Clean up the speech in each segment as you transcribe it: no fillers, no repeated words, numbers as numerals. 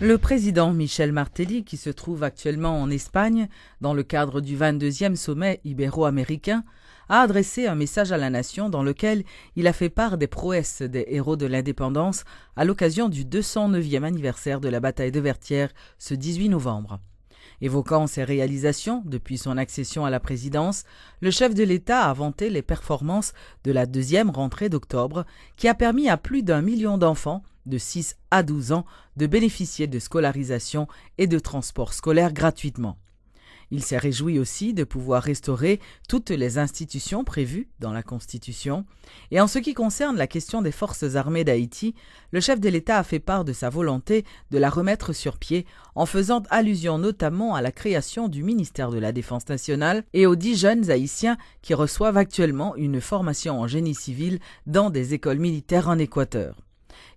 Le président Michel Martelly, qui se trouve actuellement en Espagne dans le cadre du 22e sommet ibéro-américain, a adressé un message à la nation dans lequel il a fait part des prouesses des héros de l'indépendance à l'occasion du 209e anniversaire de la bataille de Vertières ce 18 novembre. Évoquant ses réalisations depuis son accession à la présidence, le chef de l'État a vanté les performances de la deuxième rentrée d'octobre qui a permis à plus d'1 million d'enfants de 6 à 12 ans de bénéficier de scolarisation et de transport scolaire gratuitement. Il s'est réjoui aussi de pouvoir restaurer toutes les institutions prévues dans la Constitution. Et en ce qui concerne la question des forces armées d'Haïti, le chef de l'État a fait part de sa volonté de la remettre sur pied en faisant allusion notamment à la création du ministère de la Défense nationale et aux 10 jeunes haïtiens qui reçoivent actuellement une formation en génie civil dans des écoles militaires en Équateur.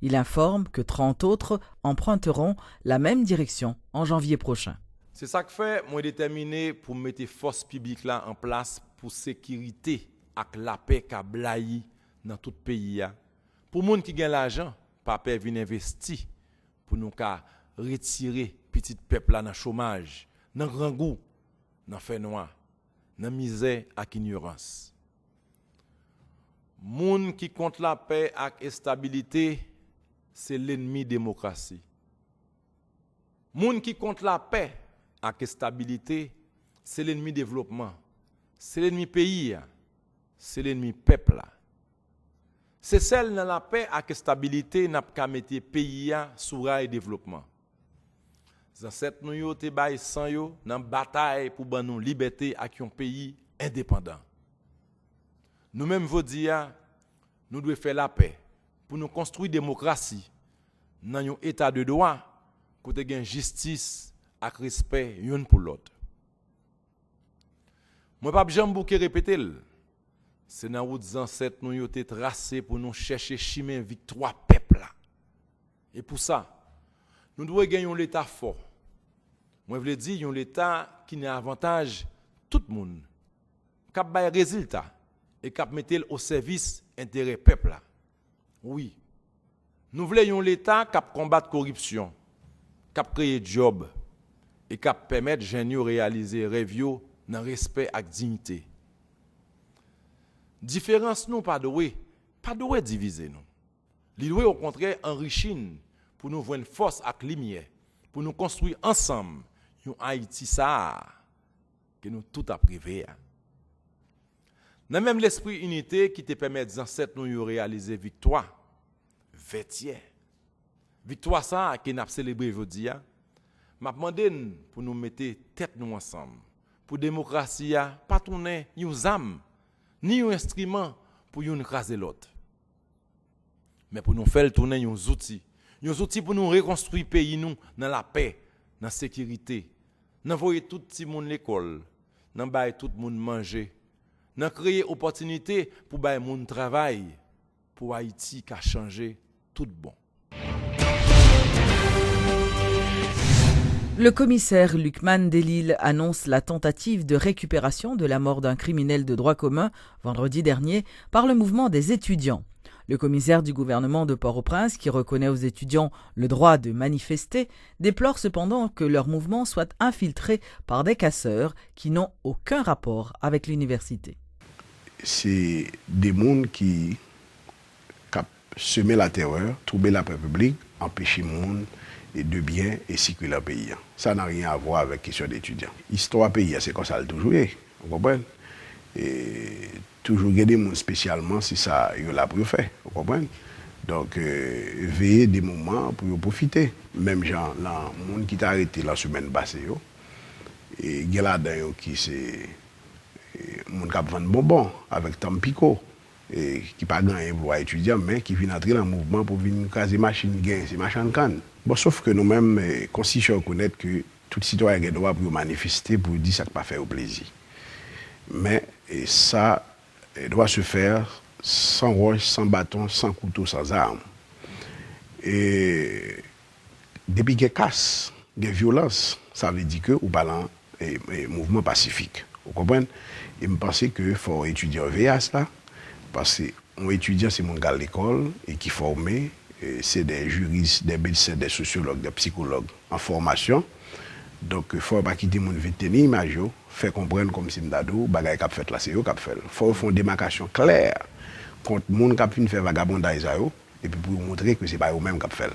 Il informe que 30 autres emprunteront la même direction en janvier prochain. C'est ça que fait, moi déterminé pour mettre force publique là en place pour sécurité avec la paix qu'a blayi dans tout pays. Pour les gens qui gagnent l'argent, pas peur venir investir pour nous retirer petit peuple là dans le chômage, dans le grand goût, dans le fait noir, dans la misère et l'ignorance. Les gens qui comptent la paix et la stabilité, c'est l'ennemi démocratie. Les gens qui comptent la paix et la stabilité, c'est l'ennemi développement. C'est l'ennemi pays. C'est l'ennemi peuple. C'est celle dans la paix et la stabilité n'a pas mettre pays sous rail développement. Les ancêtres nous yo te bay sans yo dans bataille pour ban nous liberté ak un pays indépendant. Nous-mêmes veut dire nous devons faire la paix pour nous construire démocratie dans un état de droit côté gain justice ak respect yon pour l'autre. Moi pas jamais bouquet répéter. C'est dans route ancêtres nous yo te tracé pour nous chercher chemin victoire peuple là. Et pour ça, nous devons gagner un état fort. Moi je veux dire un état qui n'a avantage tout le monde. Cap bay résultat et cap mettre au service intérêt peuple là. Oui. Nous voulons un état cap combattre corruption, cap créer job et cap permettre jeunes de réaliser rêve yo dans respect et dignité. Différence nous pas doué diviser nous. Li doit au contraire enrichir pour nous voir une force et lumière pour nous construire ensemble un Haïti ça que nous tout a privé. Dans même l'esprit unité qui te permet aux ancêtres nous réaliser victoire. Vertières. Victoire ça que n'a célébré aujourd'hui. M'a demandé pour nous mettre tête nous ensemble. Pour démocratie pas tourner une âme ni un instrument pour nous craser l'autre. Mais pour nous faire tourner uns outils pour nous reconstruire pays nous dans la paix, dans la sécurité, dans envoyer tout le monde à l'école, dans bailler tout le monde manger, dans créer opportunité pour bailler monde travail pour Haïti qui a changé tout bon. Le commissaire Lucman Delille annonce la tentative de récupération de la mort d'un criminel de droit commun vendredi dernier par le mouvement des étudiants. Le commissaire du gouvernement de Port-au-Prince, qui reconnaît aux étudiants le droit de manifester, déplore cependant que leur mouvement soit infiltré par des casseurs qui n'ont aucun rapport avec l'université. C'est des gens qui semer la terreur, troubler la paix publique, empêcher les gens de bien et circuler le pays. Ça n'a rien à voir avec la question d'étudiants. L'histoire pays, c'est comme ça toujours. Vous comprenez? Et toujours des gens spécialement si ça y a pour faire. Vous comprenez? Donc, veillez des moments pour profiter. Même gens, là, les gens qui t'a arrêté la semaine passée, et il y a là-dedans qui c'est les gens qui vendent bonbons avec Tampico. Et qui pas gagné pour étudiants, mais qui viennent entrer dans le mouvement pour venir caser machine gain, c'est machin de canne. Bon, sauf que nous-mêmes, constitution reconnaître que tout citoyen a le droit pour manifester, pour dire ça ne pas faire au plaisir. Mais ça doit se faire sans roche, sans bâton, sans couteau, sans arme. Et depuis qu'il y a casse, il y a violence, ça veut dire que nous parlons de mouvement pacifique. Vous comprenez? Et je pense qu'il faut étudier veiller à cela. Parce que les étudiants, c'est mon gars à l'école et qui formé c'est des juristes, des médecins, des sociologues, des psychologues en formation. Donc, il ne faut pas quitter mon vite tenir image, faire comprendre comme si m'dadou, bagay k'ap fait là, c'est eux k'ap fait. Il faut faire une démarcation claire contre les gens qui fait vagabondage et puis pour montrer que ce n'est pas eux-mêmes k'ap fait.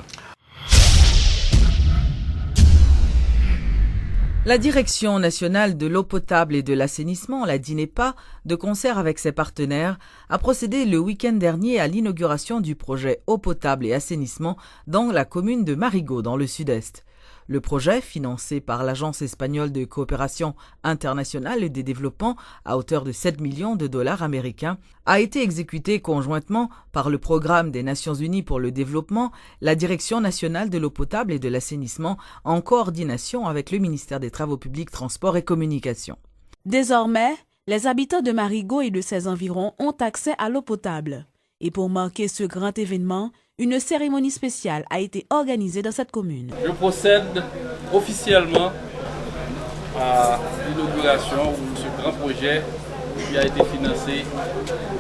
La Direction nationale de l'eau potable et de l'assainissement, la DINEPA, de concert avec ses partenaires, a procédé le week-end dernier à l'inauguration du projet eau potable et assainissement dans la commune de Marigot, dans le sud-est. Le projet, financé par l'Agence espagnole de coopération internationale et de développement à hauteur de 7 millions de dollars américains, a été exécuté conjointement par le Programme des Nations Unies pour le développement, la Direction nationale de l'eau potable et de l'assainissement, en coordination avec le ministère des Travaux publics, Transports et Communications. Désormais, les habitants de Marigot et de ses environs ont accès à l'eau potable. Et pour marquer ce grand événement, une cérémonie spéciale a été organisée dans cette commune. Je procède officiellement à l'inauguration de ce grand projet qui a été financé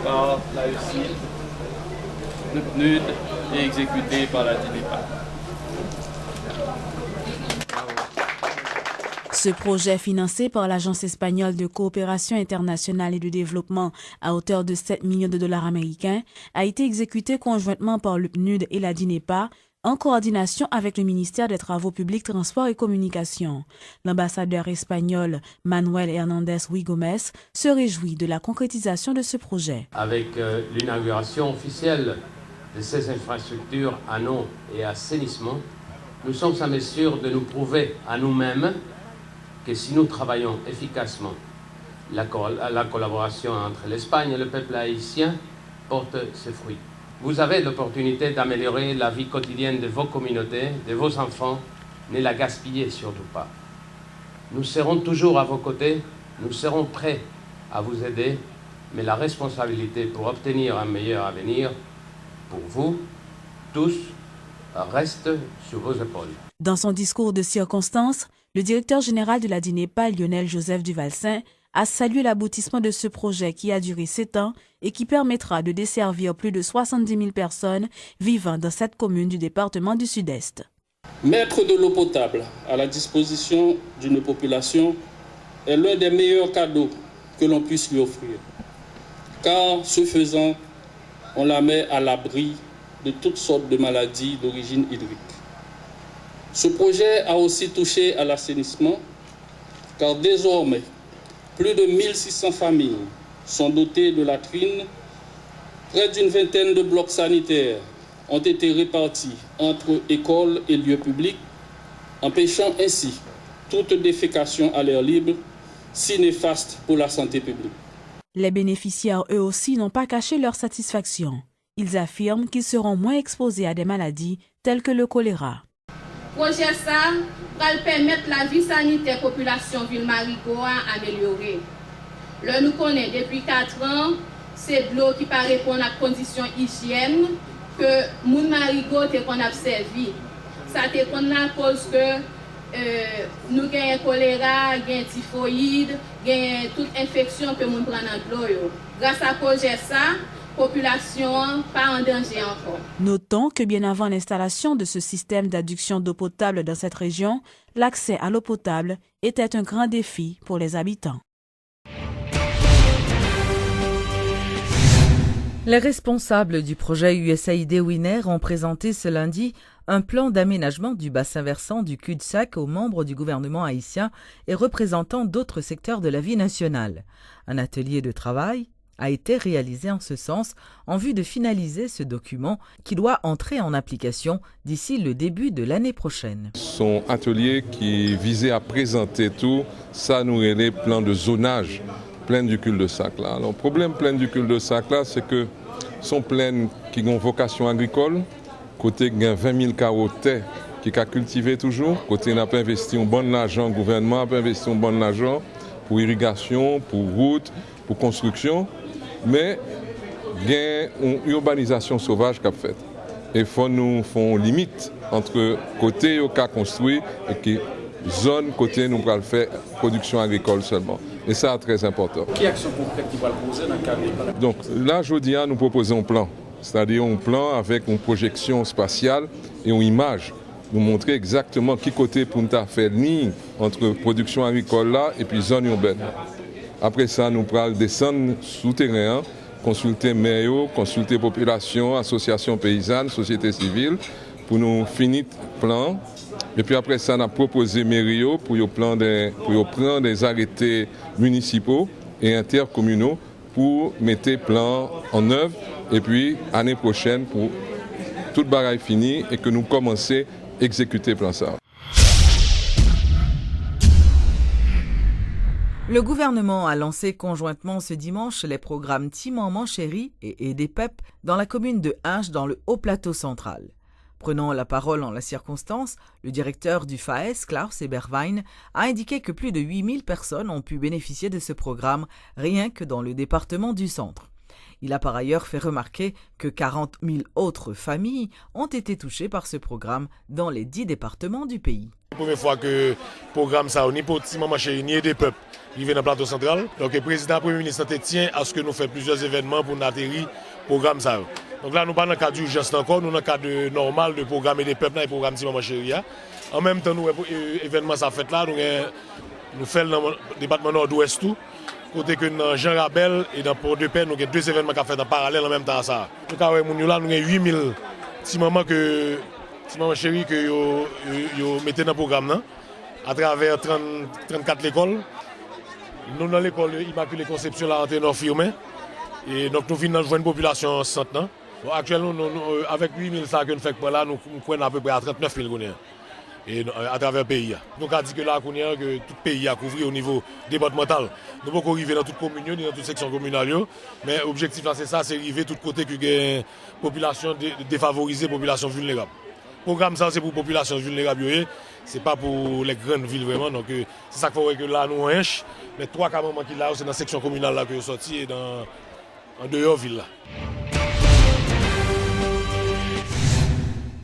par la RUCIL, le PNUD et exécuté par la DINEPA. Ce projet, financé par l'Agence espagnole de coopération internationale et de développement à hauteur de 7 millions de dollars américains, a été exécuté conjointement par le PNUD et la DINEPA en coordination avec le ministère des Travaux publics, Transports et Communications. L'ambassadeur espagnol Manuel Hernández Huigomez se réjouit de la concrétisation de ce projet. Avec l'inauguration officielle de ces infrastructures en eau et assainissement, nous sommes en mesure de nous prouver à nous-mêmes que si nous travaillons efficacement, la collaboration entre l'Espagne et le peuple haïtien porte ses fruits. Vous avez l'opportunité d'améliorer la vie quotidienne de vos communautés, de vos enfants. Ne la gaspillez surtout pas. Nous serons toujours à vos côtés, nous serons prêts à vous aider, mais la responsabilité pour obtenir un meilleur avenir pour vous, tous, reste sur vos épaules. Dans son discours de circonstance, le directeur général de la DINEPA, Lionel Joseph Duvalsin, a salué l'aboutissement de ce projet qui a duré 7 ans et qui permettra de desservir plus de 70 000 personnes vivant dans cette commune du département du Sud-Est. Mettre de l'eau potable à la disposition d'une population est l'un des meilleurs cadeaux que l'on puisse lui offrir. Car, ce faisant, on la met à l'abri de toutes sortes de maladies d'origine hydrique. Ce projet a aussi touché à l'assainissement, car désormais, plus de 1600 familles sont dotées de latrines. Près d'une vingtaine de blocs sanitaires ont été répartis entre écoles et lieux publics, empêchant ainsi toute défécation à l'air libre, si néfaste pour la santé publique. Les bénéficiaires, eux aussi, n'ont pas caché leur satisfaction. Ils affirment qu'ils seront moins exposés à des maladies telles que le choléra. Projet ça va permettre la vie sanitaire population ville Marigot à améliorer. Là nous connaissons depuis 4 ans, c'est de l'eau qui pas répondre à conditions hygiène que moun Marigot te qu'on a servi. Ça te qu'on la cause que nous gagnons choléra, gagnons typhoïde, gagnons toute infection que moun prend dans l'eau. Grâce à projet ça, population pas en danger encore. Notons que bien avant l'installation de ce système d'adduction d'eau potable dans cette région, l'accès à l'eau potable était un grand défi pour les habitants. Les responsables du projet USAID Winner ont présenté ce lundi un plan d'aménagement du bassin versant du cul-de-sac aux membres du gouvernement haïtien et représentants d'autres secteurs de la vie nationale. Un atelier de travail a été réalisé en ce sens en vue de finaliser ce document qui doit entrer en application d'ici le début de l'année prochaine. Son atelier qui visait à présenter tout, ça nous les plans de zonage, plaine du cul-de-sac là. Alors, le problème plaine du cul-de-sac là, c'est que sont plaines qui ont vocation agricole, côté il y a 20 000 carreaux terre qui a cultivé toujours, côté on a pas investi un bon argent, le gouvernement a pas investi un bon argent pour irrigation, pour route, pour construction. Mais il y a une urbanisation sauvage qu'a fait. Et faut nous font limite entre côté au cas construit et qui zone côté nous pourra faire production agricole seulement. Et ça très important. Quelle action concrète qui va le poser dans le cadre? Donc là, je dis, nous proposons un plan. c'est-à-dire un plan avec une projection spatiale et une image. Nous montrer exactement qui côté pour nous faire ligne entre production agricole là et puis zone urbaine. Après ça, nous pourrons descendre souterrain, consulter maires, consulter population, associations paysannes, société civile, pour nous finir le plan. Et puis après ça, on a proposé mairie pour prendre des arrêtés municipaux et intercommunaux pour mettre le plan en œuvre. Et puis, l'année prochaine, pour toute bagaille finie et que nous commençons à exécuter le plan ça. Le gouvernement a lancé conjointement ce dimanche les programmes Timaman Chéri et EDPEP dans la commune de Hinche dans le Haut-Plateau central. Prenant la parole en la circonstance, le directeur du FAES, Klaus Eberwein, a indiqué que plus de 8000 personnes ont pu bénéficier de ce programme rien que dans le département du centre. Il a par ailleurs fait remarquer que 40 000 autres familles ont été touchées par ce programme dans les 10 départements du pays. La première fois que le programme ça, ni pour Timaman Chéri, ni des peuples, il vient dans le plateau central. Donc le président et le Premier ministre tient à ce que nous fassions plusieurs événements pour atterrir le programme ça. Donc là, nous ne sommes pas dans le cadre d'urgence encore, nous sommes dans le cadre normal de programme et des peuples et programme Timaman Chéri. En même temps, nous événement ça fait là, nous faisons dans le département nord-ouest tout. Côté que dans Jean Rabel et dans Port-de-Paix, nous avons deux événements qui sont faits en parallèle en même temps. Nous avons 8000 petits mamans chéris que vous mettez dans le programme à travers 34 écoles. Nous dans l'école Immaculée Conception là en firmé. Et donc nous venons dans une population centenaire. Actuellement, avec 8000 ça que nous faisons là, nous prenons à peu près à 39 000 et à travers le pays. Donc on dit que là, que tout le pays a couvert au niveau départemental. Nous ne pouvons pas arriver dans toute commune, dans toute section communale. Mais l'objectif là, c'est ça, c'est arriver de tout côté que une population défavorisée, population vulnérable. Le programme ça, c'est pour la population vulnérable, ce n'est pas pour les grandes villes vraiment. Donc c'est ça qu'il faut que là, nous Hinche. Mais 3 cas qui sont là, c'est dans la section communale là que nous sortis et en dehors ville là.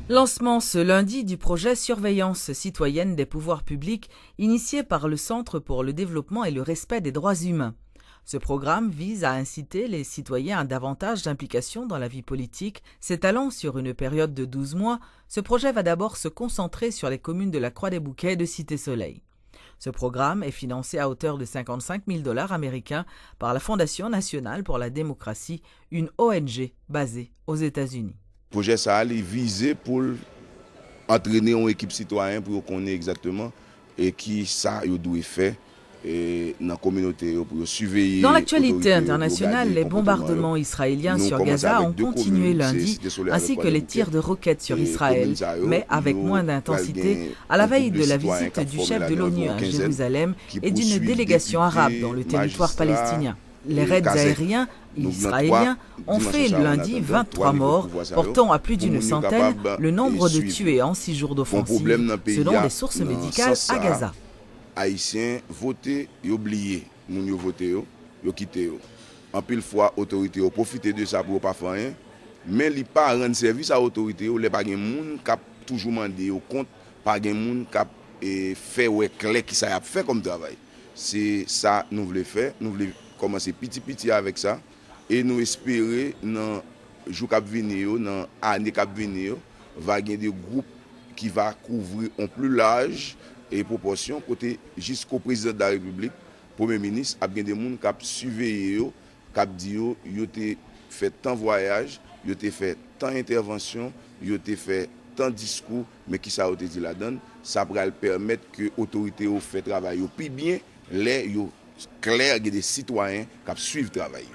Lancement ce lundi du projet Surveillance citoyenne des pouvoirs publics initié par le Centre pour le développement et le respect des droits humains. Ce programme vise à inciter les citoyens à davantage d'implication dans la vie politique. S'étalant sur une période de 12 mois, ce projet va d'abord se concentrer sur les communes de la Croix-des-Bouquets et de Cité-Soleil. Ce programme est financé à hauteur de $55 000 américains par la Fondation nationale pour la démocratie, une ONG basée aux États-Unis. Le projet ça est visé pour entraîner une équipe citoyenne pour connaître exactement et qui ça doit faire dans la communauté pour surveiller. Dans l'actualité internationale, les bombardements israéliens sur Gaza ont continué lundi, ainsi que les tirs de roquettes sur Israël, mais avec moins d'intensité, à la veille de la visite du chef de l'ONU à Jérusalem et d'une délégation arabe dans le territoire palestinien. Les raids aériens israéliens ont fait lundi 23 morts, portant à plus d'une centaine le nombre de tués en 6 jours d'offensive, selon des sources médicales à Gaza. Haïtiens voté et oublié, nous yo voté yo quitté. En pile fois autorité ont profité de ça pour pas faire rien, mais li pas rendre service à autorité, les pas gen moun qui toujours mandé au compte, pas gen moun qui fait ouais clair qui ça a fait comme travail. C'est ça nous voulons faire, nous voulons commencer petit avec ça et nous espérer dans jour qui venir, dans année qui venir, va gagner des groupes qui va couvrir en plus large et proportion côté jusqu'au président de la République, Premier ministre, a bien des gens qui surveillent, qui dit yo te fait tant voyage, yo te fait tant intervention, yo te fait tant discours, mais qui ça a été dit là-dedans, ça va permettre que l'autorité fait travail plus bien, les yo clair des citoyens qui suivent le travail.